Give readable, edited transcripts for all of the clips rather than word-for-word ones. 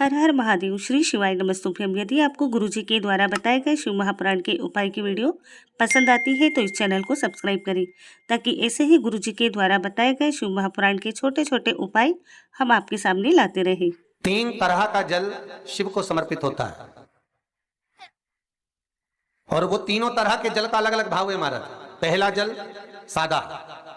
हर हर महादेव। श्री शिवाय नमस्तुभ्यम। यदि आपको गुरुजी के द्वारा बताए गए शिव महापुराण के उपाय की वीडियो पसंद आती है तो इस चैनल को सब्सक्राइब करें, ताकि ऐसे ही गुरुजी के द्वारा बताए गए शिव महापुराण के छोटे छोटे उपाय हम आपके सामने लाते रहें। 3 तरह का जल शिव को समर्पित होता है और वो तीनों तरह के जल का अलग अलग भाव है महाराज। पहला जल सादा,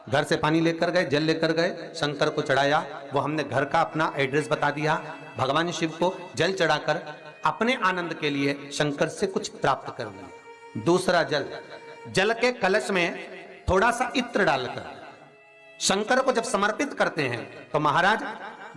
घर से पानी लेकर गए, जल लेकर गए, शंकर को चढ़ाया, वो हमने घर का अपना एड्रेस बता दिया, भगवान शिव को जल चढ़ाकर अपने आनंद के लिए शंकर से कुछ प्राप्त कर लिया। दूसरा जल, जल के कलश में थोड़ा सा इत्र डालकर शंकर को जब समर्पित करते हैं तो महाराज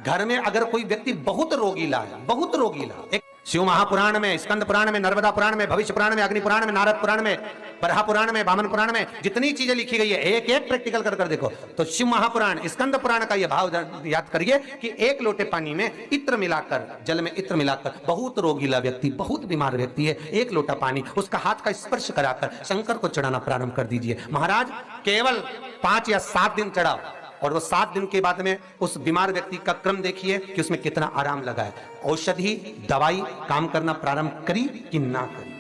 घर में अगर कोई व्यक्ति बहुत रोगीला है, बहुत रोगीला, एक शिव महापुराण में, स्कंद पुराण में, नर्मदा पुराण में, भविष्य पुराण में, अग्नि पुराण में, नारद पुराण में, बरहा पुराण में, वामन पुराण में जितनी चीजें लिखी गई है एक एक प्रैक्टिकल कर देखो तो शिव महापुराण, स्कंद पुराण का यह भाव याद करिए कि 1 लोटे पानी में इत्र मिलाकर, जल में इत्र मिलाकर, बहुत रोगीला व्यक्ति, बहुत बीमार व्यक्ति है, 1 लोटा पानी उसका हाथ का स्पर्श कराकर शंकर को चढ़ाना प्रारंभ कर दीजिए। महाराज केवल 5 या 7 दिन चढ़ाओ और वो 7 दिन के बाद में उस बीमार व्यक्ति का क्रम देखिए कि उसमें कितना आराम लगा है। औषधि दवाई काम करना प्रारंभ करी कि ना करी।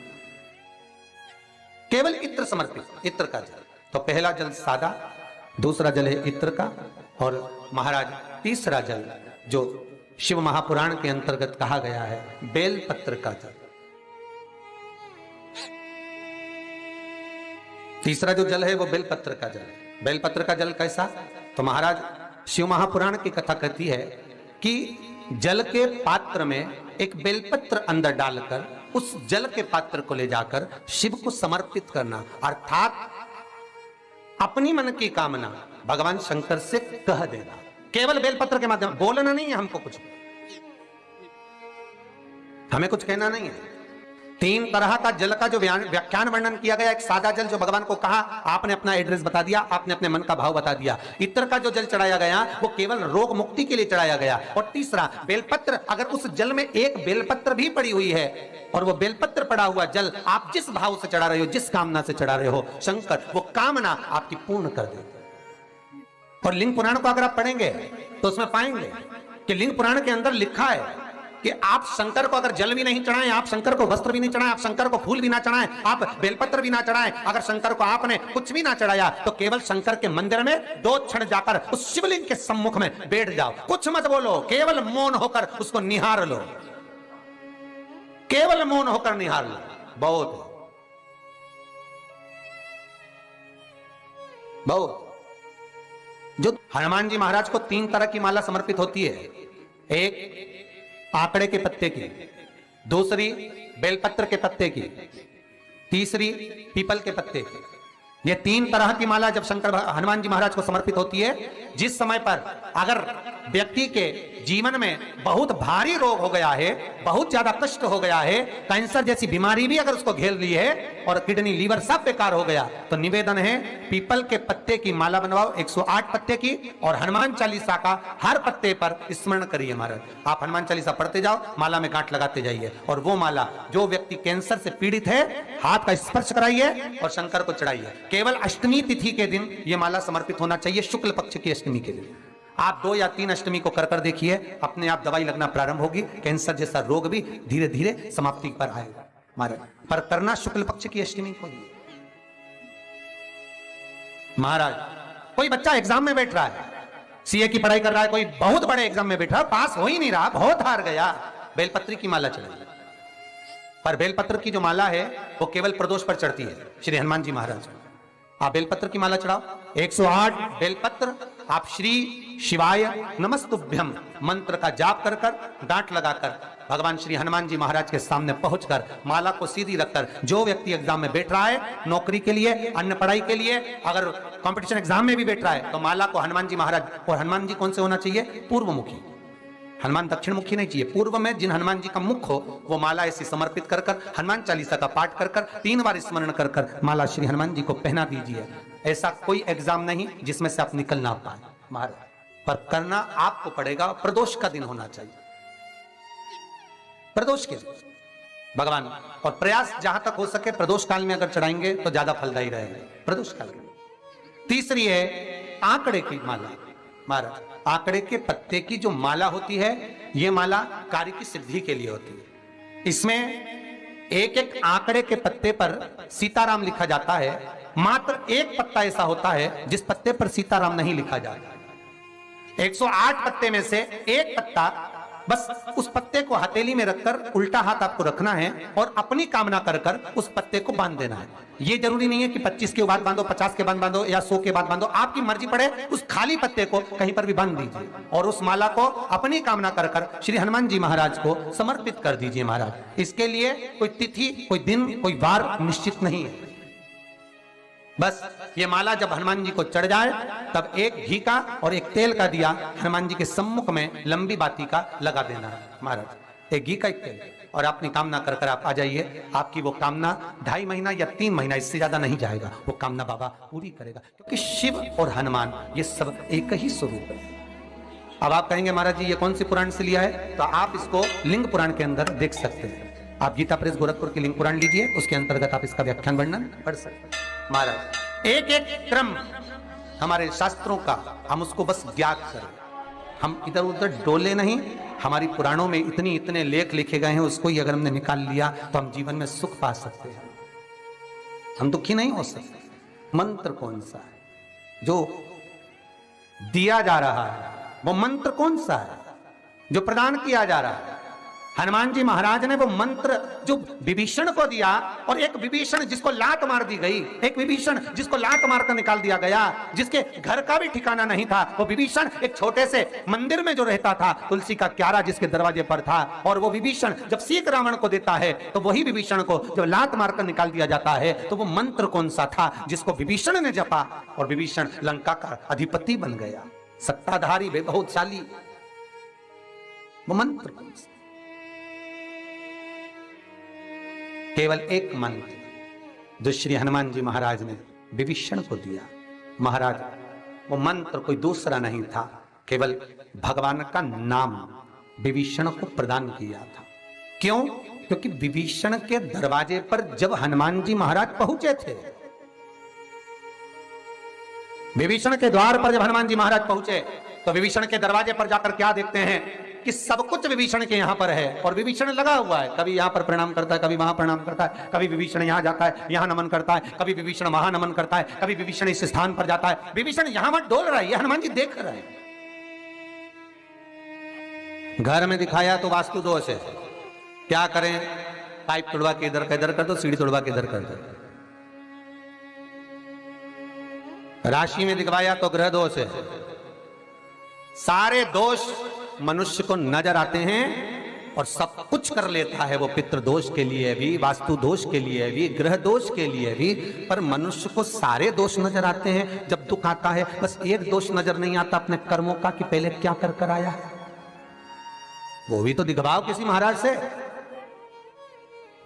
केवल इत्र समर्पित, इत्र का जल। तो पहला जल सादा, दूसरा जल है इत्र का, और महाराज तीसरा जल जो शिव महापुराण के अंतर्गत कहा गया है बेलपत्र का जल। तीसरा जो जल है वो बेलपत्र का जल है। बेलपत्र का जल कैसा? तो महाराज शिव महापुराण की कथा कहती है कि जल के पात्र में एक बेलपत्र अंदर डालकर उस जल के पात्र को ले जाकर शिव को समर्पित करना, अर्थात अपनी मन की कामना भगवान शंकर से कह देना। केवल बेलपत्र के माध्यम, बोलना नहीं है हमको, कुछ हमें कुछ कहना नहीं है। 3 तरह का जल का जो व्याख्यान वर्णन किया गया, एक सादा जल जो भगवान को कहा, आपने अपना एड्रेस बता दिया, आपने अपने मन का भाव बता दिया। इत्र का जो जल चढ़ाया गया वो केवल रोग मुक्ति के लिए चढ़ाया गया। और तीसरा बेलपत्र, अगर उस जल में एक बेलपत्र भी पड़ी हुई है और वो बेलपत्र पड़ा हुआ जल आप जिस भाव से चढ़ा रहे हो, जिस कामना से चढ़ा रहे हो, शंकर वो कामना आपकी पूर्ण कर देते। और लिंग पुराण को अगर आप पढ़ेंगे तो उसमें पाएंगे कि लिंग पुराण के अंदर लिखा है कि आप शंकर को अगर जल भी नहीं चढ़ाएं, आप शंकर को वस्त्र भी नहीं चढ़ाएं, आप शंकर को फूल भी ना चढ़ाएं, आप बेलपत्र भी ना चढ़ाएं, अगर शंकर को आपने कुछ भी ना चढ़ाया तो केवल शंकर के मंदिर में 2 क्षण जाकर उस शिवलिंग के सम्मुख में बैठ जाओ, कुछ मत बोलो, केवल मौन होकर उसको निहार लो, केवल मौन होकर निहार लो। बहुत जो हनुमान जी महाराज को 3 तरह की माला समर्पित होती है। एक आंकड़े के पत्ते की, दूसरी बेलपत्र के पत्ते की, तीसरी पीपल के पत्ते की। ये 3 तरह की माला जब शंकर हनुमान जी महाराज को समर्पित होती है, जिस समय पर अगर व्यक्ति के जीवन में बहुत भारी रोग हो गया है, बहुत ज्यादा कष्ट हो गया है, कैंसर जैसी बीमारी भी अगर उसको घेर ली है और किडनी लीवर सब बेकार हो गया, तो निवेदन है पीपल के पत्ते की माला बनवाओ, 108 पत्ते की, और हनुमान चालीसा का हर पत्ते पर स्मरण करिए महाराज। आप हनुमान चालीसा पढ़ते जाओ, माला में गांठ लगाते जाइए, और वो माला जो व्यक्ति कैंसर से पीड़ित है हाथ का स्पर्श कराइए और शंकर को चढ़ाइए। केवल अष्टमी तिथि के दिन यह माला समर्पित होना चाहिए, शुक्ल पक्ष की अष्टमी के दिन। आप 2 या 3 अष्टमी को कर देखिए, अपने आप दवाई लगना प्रारंभ होगी, कैंसर जैसा रोग भी धीरे धीरे समाप्ति पर आएगा महाराज। पर करना शुक्ल पक्ष की अष्टमी को ही। महाराज कोई बच्चा एग्जाम में बैठ रहा है, सीए की पढ़ाई कर रहा है, कोई बहुत बड़े एग्जाम में बैठा, पास हो ही नहीं रहा, बहुत हार गया, बेलपत्र की माला चढ़ाई। पर बेलपत्र की जो माला है वो केवल प्रदोष पर चढ़ती है श्री हनुमान जी महाराज को। आप बेलपत्र की माला चढ़ाओ, 108 बेलपत्र, आप श्री शिवाय नमस्तुभ्यम मंत्र का जाप कर गांठ लगाकर भगवान श्री हनुमान जी महाराज के सामने पहुंचकर माला को सीधी रखकर, जो व्यक्ति एग्जाम में बैठ रहा है, नौकरी के लिए, अन्य पढ़ाई के लिए, अगर कंपटीशन एग्जाम में भी बैठ रहा है, तो माला को हनुमान जी महाराज, और हनुमान जी कौन से होना चाहिए? पूर्वमुखी। हनुमान दक्षिण मुखी नहीं चाहिए, पूर्व में जिन हनुमान जी का मुख हो वो माला ऐसी समर्पित कर हनुमान चालीसा का पाठ कर 3 बार स्मरण कर माला श्री हनुमान जी को पहना दीजिए। ऐसा कोई एग्जाम नहीं जिसमें से आप निकल ना पाए महाराज, पर करना आपको पड़ेगा। प्रदोष का दिन होना चाहिए, प्रदोष के दिन भगवान, और प्रयास जहां तक हो सके प्रदोष काल में अगर चढ़ाएंगे तो ज्यादा फलदायी रहेगा, प्रदोष काल में। तीसरी है आंकड़े की माला महाराज। आंकड़े के पत्ते की जो माला होती है ये माला कार्य की सिद्धि के लिए होती है। इसमें एक एक आंकड़े के पत्ते पर सीताराम लिखा जाता है। मात्र एक पत्ता ऐसा होता है जिस पत्ते पर सीताराम नहीं लिखा जाता। 108 पत्ते में से एक पत्ता, बस उस पत्ते को हथेली में रखकर उल्टा हाथ आपको रखना है और अपनी कामना कर कर उस पत्ते को बांध देना है। ये जरूरी नहीं है कि 25 के बाद बांधो, 50 के बाद बांधो या 100 के बाद बांधो, आपकी मर्जी पड़े उस खाली पत्ते को कहीं पर भी बांध दीजिए और उस माला को अपनी कामना कर कर श्री हनुमान जी महाराज को समर्पित कर दीजिए। महाराज, इसके लिए कोई तिथि, कोई दिन, कोई वार निश्चित नहीं है। बस ये माला जब हनुमान जी को चढ़ जाए तब एक घी का और एक तेल का दिया हनुमान जी के सम्मुख में लंबी बाती का लगा देना है। महाराज, एक घी का, एक तेल, और अपनी कामना कर कर आप आ जाइए। आपकी वो कामना 2.5 महीना या 3 महीना, इससे ज्यादा नहीं जाएगा, वो कामना बाबा पूरी करेगा। क्योंकि शिव और हनुमान ये सब एक ही स्वरूप है। अब आप कहेंगे महाराज जी ये कौन सी पुराण से लिया है, तो आप इसको लिंग पुराण के अंदर देख सकते हैं। आप गीता प्रेस गोरखपुर की लिंग पुराण लीजिए, उसके अंतर्गत आप इसका व्याख्यान वर्णन पढ़ सकते हैं। महाराज, एक एक क्रम हमारे शास्त्रों का हम उसको बस ज्ञात करें, हम इधर उधर डोले नहीं। हमारी पुराणों में इतने लेख लिखे गए हैं, उसको ही अगर हमने निकाल लिया तो हम जीवन में सुख पा सकते हैं, हम दुखी नहीं हो सकते। मंत्र कौन सा है जो दिया जा रहा है, वो मंत्र कौन सा है जो प्रदान किया जा रहा है? हनुमान जी महाराज ने वो मंत्र जो विभीषण को दिया, और एक विभीषण जिसको लात मार दी गई, एक विभीषण जिसको लात मारकर निकाल दिया गया, जिसके घर का भी ठिकाना नहीं था, वो विभीषण एक छोटे से मंदिर में जो रहता था, तुलसी का क्यारा जिसके दरवाजे पर था, और वो विभीषण जब सीख रावण को देता है तो वही विभीषण को जब लात मारकर निकाल दिया जाता है, तो वो मंत्र कौन सा था जिसको विभीषण ने जपा और विभीषण लंका का अधिपति बन गया, सत्ताधारी, वैभवशाली? वो मंत्र कौन सा? केवल एक मंत्र जो श्री हनुमान जी महाराज ने विभीषण को दिया। महाराज, वो मंत्र कोई दूसरा नहीं था, केवल भगवान का नाम विभीषण को प्रदान किया था। क्यों? क्योंकि विभीषण के दरवाजे पर जब हनुमान जी महाराज पहुंचे थे, विभीषण के द्वार पर जब हनुमान जी महाराज पहुंचे तो विभीषण के दरवाजे पर जाकर क्या देखते हैं कि सब कुछ विभीषण के यहां पर है, और विभीषण लगा हुआ है, कभी यहां पर प्रणाम करता है, कभी वहां प्रणाम करता है, कभी विभीषण यहां जाता है, यहां नमन करता है, कभी विभीषण वहां नमन करता है, कभी विभीषण इस स्थान पर जाता है। विभीषण यहां मत डोल रहा है, ये हनुमान जी देख रहे हैं। घर में दिखाया तो वास्तु दोष है, क्या करें? पाइप तोड़वा के इधर का इधर कर दो, सीढ़ी तोड़वा के इधर कर दो। राशि में दिखवाया तो ग्रह दोष है। सारे दोष मनुष्य को नजर आते हैं और सब कुछ कर लेता है वो, पितृ दोष के लिए भी, वास्तु दोष के लिए भी, ग्रह दोष के लिए भी, पर मनुष्य को सारे दोष नजर आते हैं। जब दुख आता है बस एक दोष नजर नहीं आता अपने कर्मों का कि पहले क्या कर कर आया, वो भी तो दिखवाओ किसी महाराज से।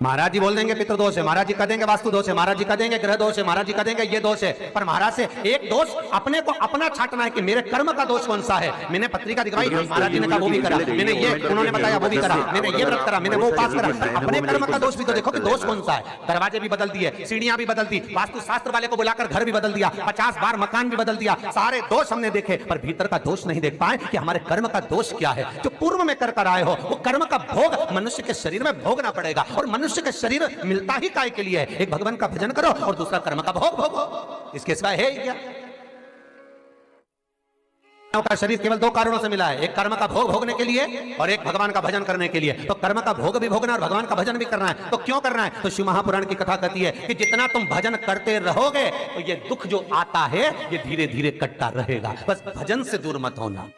महाराज जी बोल देंगे पितृ दोष है, महाराज जी कह देंगे वास्तु दोष है, महाराज जी कह देंगे ग्रह दोष है, महाराज जी कह देंगे ये दोष है, पर महाराज से एक दोष अपने को अपना छाटना है कि मेरे कर्म का दोष कौन सा है। मैंने पत्रिका दिखाई, महाराज जी ने कहा वो भी करा, मैंने ये उन्होंने बताया वो भी करा, मैंने ये व्रत करा, मैंने वो उपास करा, अपने कर्म का दोष भी तो देखो कि दोष कौन सा है। दरवाजे भी बदल दिए, सीढ़ियां भी बदल दी, वास्तु शास्त्र वाले को बुलाकर घर भी बदल दिया, 50 बार मकान भी बदल दिया, सारे दोष हमने देखे, पर भीतर का दोष नहीं देख पाए कि हमारे कर्म का दोष क्या है। जो पूर्व में कर कर आए हो वो कर्म का भोग मनुष्य के शरीर में भोगना पड़ेगा, और मनुष्य के शरीर मिलता ही काय के लिए है? एक भगवान का भजन करो और दूसरा कर्म का भोग भोगो, इसके सिवाय है क्या? का शरीर केवल 2 कारणों से मिला है, एक कर्म का भोग भोगने के लिए और एक भगवान का भजन करने के लिए। तो कर्म का भोग भी भोगना और भगवान का भजन भी करना है, तो क्यों करना है? तो शिव महापुराण की कथा कहती है कि जितना तुम भजन करते रहोगे तो ये दुख जो आता है ये धीरे धीरे कटता रहेगा। बस भजन से दूर मत होना।